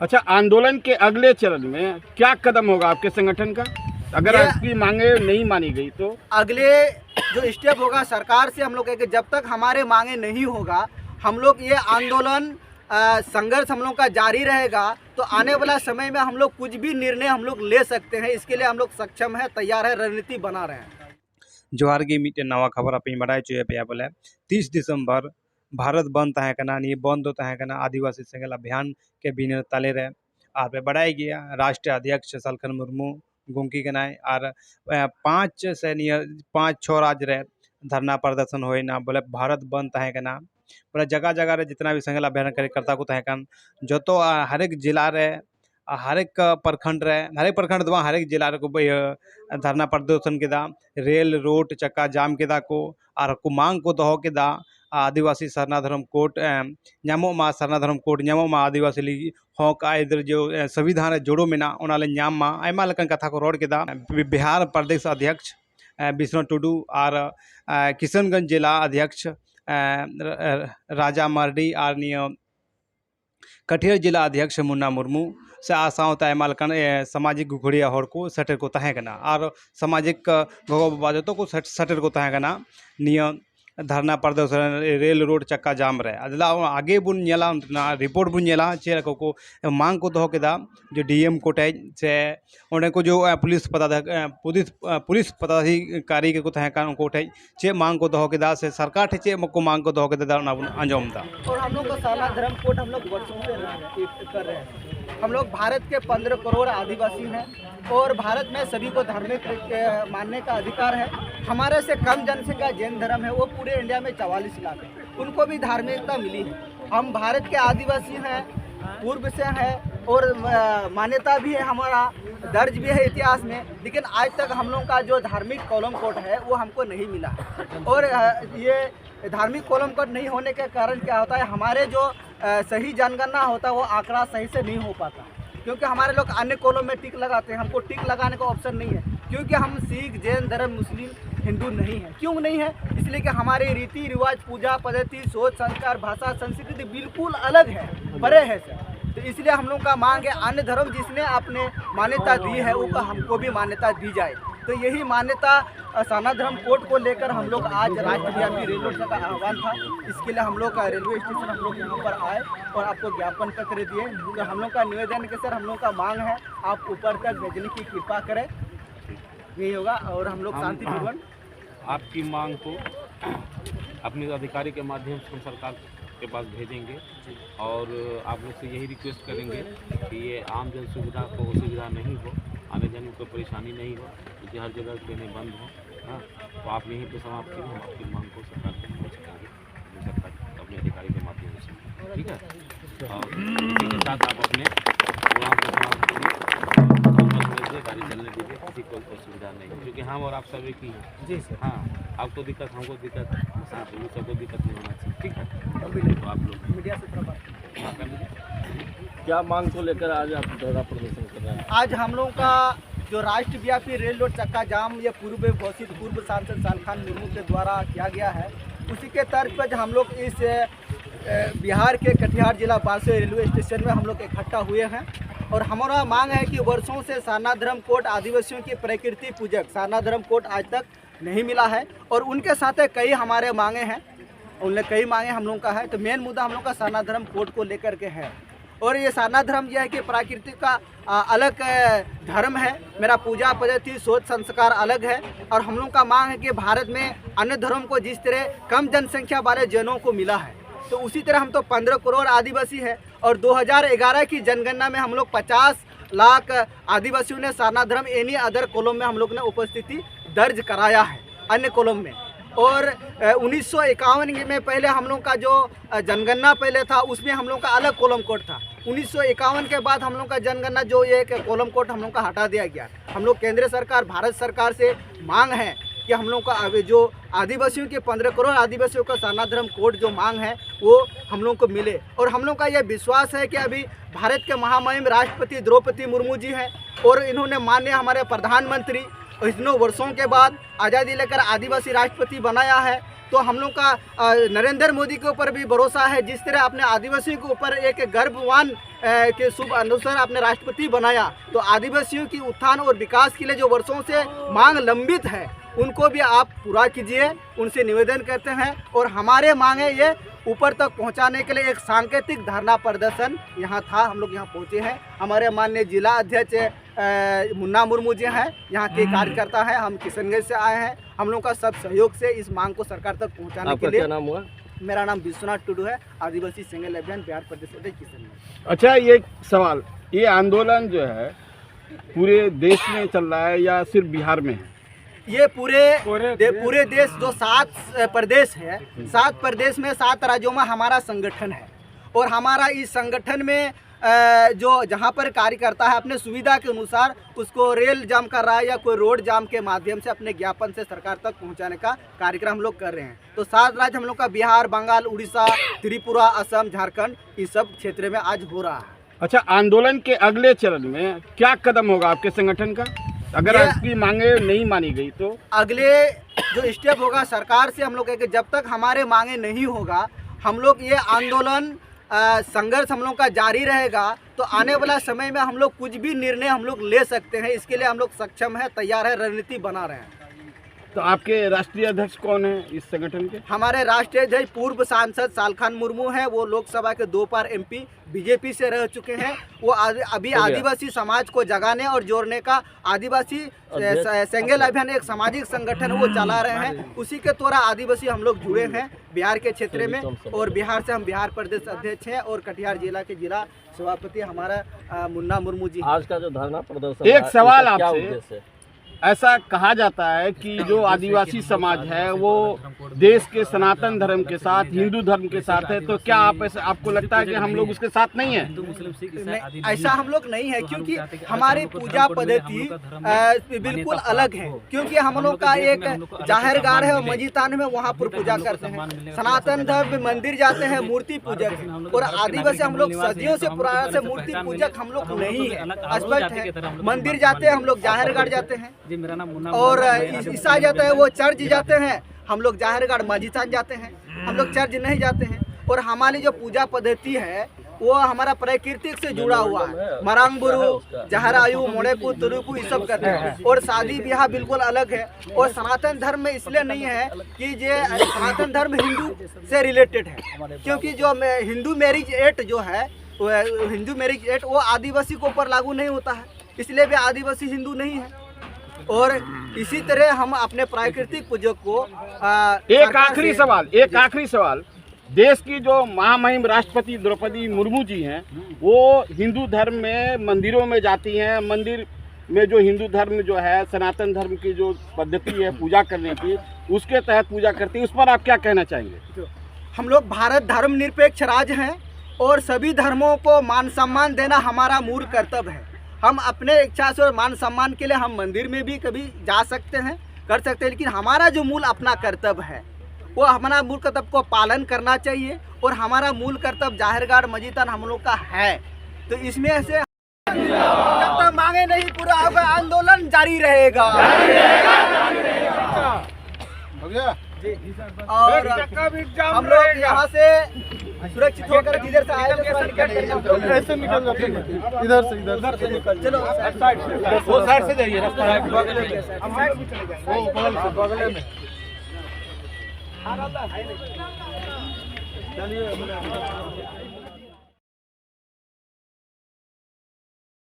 अच्छा, आंदोलन के अगले चरण में क्या कदम होगा आपके संगठन का, अगर आपकी मांगे नहीं मानी गई तो? अगले जो स्टेप होगा सरकार से हम लोग कहेंगे, जब तक हमारे मांगे नहीं होगा हम लोग ये आंदोलन संघर्ष हम लोग का जारी रहेगा। तो आने वाला समय में हम लोग कुछ भी निर्णय हम लोग ले सकते हैं, इसके लिए हम लोग सक्षम है, तैयार है, रणनीति बना रहे हैं। जोहार गे मिट्टे नवा खबर अपनी बड़ा चुए पे बोले 30 दिसंबर भारत बंद तहे कना नहीं बंद तहे कना आदिवासी सेंगल अभियान के बिन तले रहे आर पे बढ़ाई गया राष्ट्रीय अध्यक्ष सलखन मुर्मू गुंकी कनाए और 5 6 राज्य रहे धरना प्रदर्शन होए ना बोले भारत बंद तहे कना बोले जगह जगह रे जितना भी सेंगल अभियान कार्यकर्ता को तहे कन जो तो हर एक जिला रे हर एक प्रखंड रे हर एक प्रखंड दवा हर एक जिला रे को धरना प्रदर्शन के दा रेल रोड चक्का जाम के दा को और को मांग को दहो के दा आदिवासी सरना धर्म कोर्ट ᱧᱟᱢᱚᱜ मा सरना धर्म कोर्ट ᱧᱟᱢᱚᱜ मा आदिवासी ली हक आयदर जो संविधान जोड़ो मेना ओनाले ᱧᱟᱢ मा आयमा लकन कथा को रोड के दा बिहार प्रदेश अध्यक्ष विष्णु टुडू और किशनगंज जिला अध्यक्ष राजा मार्डी और नियो कटिहार जिला अध्यक्ष मुन्ना मुर्मू से आसावता आयमा लकन सामाजिक गुखड़िया हर को सटर को तहे कना और सामाजिक गगो बाबा जो को सटर को तहे कना नियो धरना प्रदर्शन रेल रोड चक्का जाम रहे अदला आगे बुन नेला रिपोर्ट बुन नेला चे को मांग को दहो केदा जो डीएम कोटे से ओंडे को जो पुलिस पदाधिकारी को तहे कान को ठे चे मांग को दहो केदा से सरकार ठे चे को मांग को दहो केदा ना अंजम दा। और हम लोग का साला धर्म कोड हम लोग वर्षों से कर रहे हैं। हम लोग भारत के 15 करोड़ आदिवासी हैं और भारत में सभी को धार्मिक मानने का अधिकार है। हमारे से कम जनसंख्या जैन धर्म है, वो पूरे इंडिया में 44 लाख है, उनको भी धार्मिकता मिली है। हम भारत के आदिवासी हैं, पूर्व से हैं और मान्यता भी है, हमारा दर्ज भी है इतिहास में, लेकिन आज तक हम लोग का जो धार्मिक कॉलम कोड है वो हमको नहीं मिला है। और ये धार्मिक कॉलम कोड नहीं होने के कारण क्या होता है, हमारे जो सही जनगणना होता है वो आंकड़ा सही से नहीं हो पाता, क्योंकि हमारे लोग अन्य कॉलम में टिक लगाते हैं, हमको टिक लगाने का ऑप्शन नहीं है, क्योंकि हम सिख जैन धर्म मुस्लिम हिंदू नहीं है। क्यों नहीं है? इसलिए कि हमारे रीति रिवाज पूजा पद्धति सोच संस्कार भाषा संस्कृति बिल्कुल अलग है, बड़े है सर। तो इसलिए हम लोग का मांग है अन्य धर्म जिसने आपने मान्यता दी है वो हमको भी मान्यता दी जाए। तो यही मान्यता साना धर्म कोड को लेकर हम लोग आज राष्ट्रव्यापी रेलवे का आह्वान था। इसके लिए हम लोग का रेलवे स्टेशन हम लोग यहाँ पर आए और आपको ज्ञापन पत्र दिए। तो हम लोग का निवेदन के सर हम लोग का मांग है आप ऊपर तक भेजने की कृपा करें, यही होगा और हम लोग शांतिपूर्वक आपकी मांग को अपने अधिकारी के माध्यम से हम सरकार के पास भेजेंगे और आप लोग से यही रिक्वेस्ट करेंगे कि ये आम जन सुविधा को असुविधा नहीं हो, आने जाने को परेशानी नहीं हो, क्योंकि हर जगह ट्रेनें बंद हो। हाँ, तो आप यहीं पे समाप्त करें, हम आपकी मांग को सरकार तक पहुँचाएंगे सरकार अपने अधिकारी के माध्यम से, ठीक है। और इसी के साथ आप अपने प्रोग्राम को समाप्त करिए, गाड़ी चलने दीजिए, किसी को कोई सुविधा नहीं है, क्योंकि हम और आप सब एक ही हैं। जी सर। हाँ, आपको दिक्कत हमको दिक्कत सबको दिक्कत नहीं होना चाहिए, ठीक है। तो आप लोग मीडिया से थोड़ा बात कर लीजिए। क्या मांग को लेकर आज आप धरना प्रदर्शन कर रहे हैं? आज हम लोग का जो राष्ट्रव्यापी रेल रोड चक्का जाम ये पूर्व घोषित पूर्व सांसद सलखन मुर्मू के द्वारा किया गया है, उसी के तर्ज पर हम लोग इस बिहार के कटिहार जिला बारसोई रेलवे स्टेशन में हम लोग इकट्ठा हुए हैं। और हमारा मांग है कि वर्षों से सारना धर्म कोड आदिवासियों की प्रकृति पूजक सारना धर्म कोड आज तक नहीं मिला है और उनके साथ कई हमारे मांगे हैं, उनने कई मांगे हम लोग का है। तो मेन मुद्दा हम लोग का सारना धर्म कोड को लेकर के है। और ये सारना धर्म यह है कि प्राकृतिक का अलग धर्म है, मेरा पूजा पद्धति सोच संस्कार अलग है। और हम लोग का मांग है कि भारत में अन्य धर्म को जिस तरह कम जनसंख्या वाले जैनों को मिला है, तो उसी तरह हम तो 15 करोड़ आदिवासी है और 2011 की जनगणना में हम लोग 50 लाख आदिवासियों ने सारना धर्म एनी अदर कॉलम में हम लोग ने उपस्थिति दर्ज कराया है अन्य कॉलम में। और 1951 में पहले हम लोग का जो जनगणना पहले था उसमें हम लोग का अलग कॉलम कोड था। 1951 के बाद हम लोग का जनगणना जो ये कॉलम कोड हम लोग का हटा दिया गया। हम लोग केंद्र सरकार भारत सरकार से मांग है कि हम लोग का जो आदिवासियों के 15 करोड़ आदिवासियों का सारना धर्म कोड जो मांग है वो हम लोग को मिले। और हम लोग का यह विश्वास है कि अभी भारत के महामहिम राष्ट्रपति द्रौपदी मुर्मू जी हैं और इन्होंने माननीय हमारे प्रधानमंत्री इतनों वर्षों के बाद आज़ादी लेकर आदिवासी राष्ट्रपति बनाया है, तो हम लोग का नरेंद्र मोदी के ऊपर भी भरोसा है। जिस तरह अपने आदिवासियों के ऊपर एक गर्ववान के शुभ अनुसार अपने राष्ट्रपति बनाया, तो आदिवासियों की उत्थान और विकास के लिए जो वर्षों से मांग लंबित है उनको भी आप पूरा कीजिए, उनसे निवेदन करते हैं। और हमारे मांगे ये ऊपर तक पहुंचाने के लिए एक सांकेतिक धरना प्रदर्शन यहाँ था, हम लोग यहाँ पहुँचे हैं। हमारे माननीय जिला अध्यक्ष मुन्ना मुर्मू जी हैं, यहाँ के कार्यकर्ता हैं, हम किशनगंज से आए हैं। हम लोग का सब सहयोग से इस मांग को सरकार तक पहुँचाने के लिए। क्या नाम हुआ? मेरा नाम विश्वनाथ टुडू है, आदिवासी सेंगल अभियान बिहार प्रदेश अध्यक्ष किशनगंज। अच्छा, ये सवाल, ये आंदोलन जो है पूरे देश में चल रहा है या सिर्फ बिहार में है? ये पूरे देश जो 7 प्रदेश है, 7 प्रदेश में 7 राज्यों में हमारा संगठन है। और हमारा इस संगठन में जो जहाँ पर कार्य करता है अपने सुविधा के अनुसार उसको रेल जाम कर रहा है या कोई रोड जाम के माध्यम से अपने ज्ञापन से सरकार तक पहुँचाने का कार्यक्रम हम लोग कर रहे हैं। तो 7 राज्य हम लोग का बिहार, बंगाल, उड़ीसा, त्रिपुरा, असम, झारखंड, इस सब क्षेत्र में आज हो रहा है। अच्छा, आंदोलन के अगले चरण में क्या कदम होगा आपके संगठन का अगर आपकी मांगे नहीं मानी गई? तो अगले जो स्टेप होगा सरकार से हम लोग कहेंगे, जब तक हमारे मांगे नहीं होगा हम लोग ये आंदोलन संघर्ष हम लोग का जारी रहेगा। तो आने वाला समय में हम लोग कुछ भी निर्णय हम लोग ले सकते हैं, इसके लिए हम लोग सक्षम है, तैयार है, रणनीति बना रहे हैं। तो आपके राष्ट्रीय अध्यक्ष कौन है इस संगठन के? हमारे राष्ट्रीय अध्यक्ष पूर्व सांसद सालखान मुर्मू हैं, वो लोकसभा के 2 बार MP बीजेपी से रह चुके हैं। वो अभी आदिवासी समाज को जगाने और जोड़ने का आदिवासी सेंगल अभियान एक सामाजिक संगठन वो चला रहे हैं। उसी के द्वारा आदिवासी हम लोग जुड़े हैं बिहार के क्षेत्र में। और बिहार से हम बिहार प्रदेश अध्यक्ष हैं और कटिहार जिला के जिला सभापति हमारा मुन्ना मुर्मू जी। आज का जो धरना प्रदर्शन, एक सवाल क्या आपसे, उद्देश्य है? ऐसा कहा जाता है कि जो आदिवासी समाज है वो देश के सनातन धर्म के साथ, हिंदू धर्म के साथ है, तो क्या आपको लगता है कि हम लोग उसके साथ नहीं है? ऐसा हम लोग नहीं है, क्योंकि हमारी पूजा पद्धति बिल्कुल अलग है। क्योंकि हम लोग का एक जाहिरगाह है और मस्जिदान में वहाँ पर पूजा करते हैं। सनातन धर्म मंदिर जाते हैं, मूर्ति पूजक है। और आदिवासी हम लोग सदियों से पुराना से मूर्ति पूजक हम लोग नहीं है, स्पष्ट है। मंदिर जाते हैं हम लोग, जाहिरगाह जाते हैं। और ईसाई जाते हैं वो चर्च जाते हैं, हम लोग जाहिरगाह मस्जिद जाते हैं, हम लोग चर्च नहीं जाते हैं। और हमारी जो पूजा पद्धति है वो हमारा प्राकृतिक से जुड़ा हुआ है। मरांगबुरु, जहरायु, मोड़ेकू, तुरुकू ये सब करते हैं। और शादी ब्याह बिल्कुल अलग है। और सनातन धर्म में इसलिए नहीं है कि ये सनातन धर्म हिंदू से रिलेटेड है, क्योंकि जो हिंदू मैरिज एक्ट जो है, हिंदू मैरिज एक्ट वो आदिवासी के ऊपर लागू नहीं होता है, इसलिए भी आदिवासी हिंदू नहीं है। और इसी तरह हम अपने प्राकृतिक पूजक को एक आखिरी सवाल, देश की जो महामहिम राष्ट्रपति द्रौपदी मुर्मू जी हैं, वो हिंदू धर्म में मंदिरों में जाती हैं। मंदिर में जो हिंदू धर्म जो है, सनातन धर्म की जो पद्धति है पूजा करने की, उसके तहत पूजा करती है, उस पर आप क्या कहना चाहेंगे? हम लोग भारत धर्मनिरपेक्ष राज्य हैं और सभी धर्मों को मान सम्मान देना हमारा मूल कर्तव्य है। हम अपने इच्छा से और मान सम्मान के लिए हम मंदिर में भी कभी जा सकते हैं, कर सकते हैं, लेकिन हमारा जो मूल अपना कर्तव्य है वो हमारा मूल कर्तव्य को पालन करना चाहिए। और हमारा मूल कर्तव्य जाहिरगाह मस्जिदान हम लोग का है। तो इसमें से जब तक मांगे नहीं पूरा होगा आंदोलन जारी रहेगा। और हम लोग यहाँ से सुरक्षित होकर जिधर से आए ऐसे निकल जाते हैं, इधर से निकल, चलो वो साइड से जाइए, रास्ता बगल में चलिए।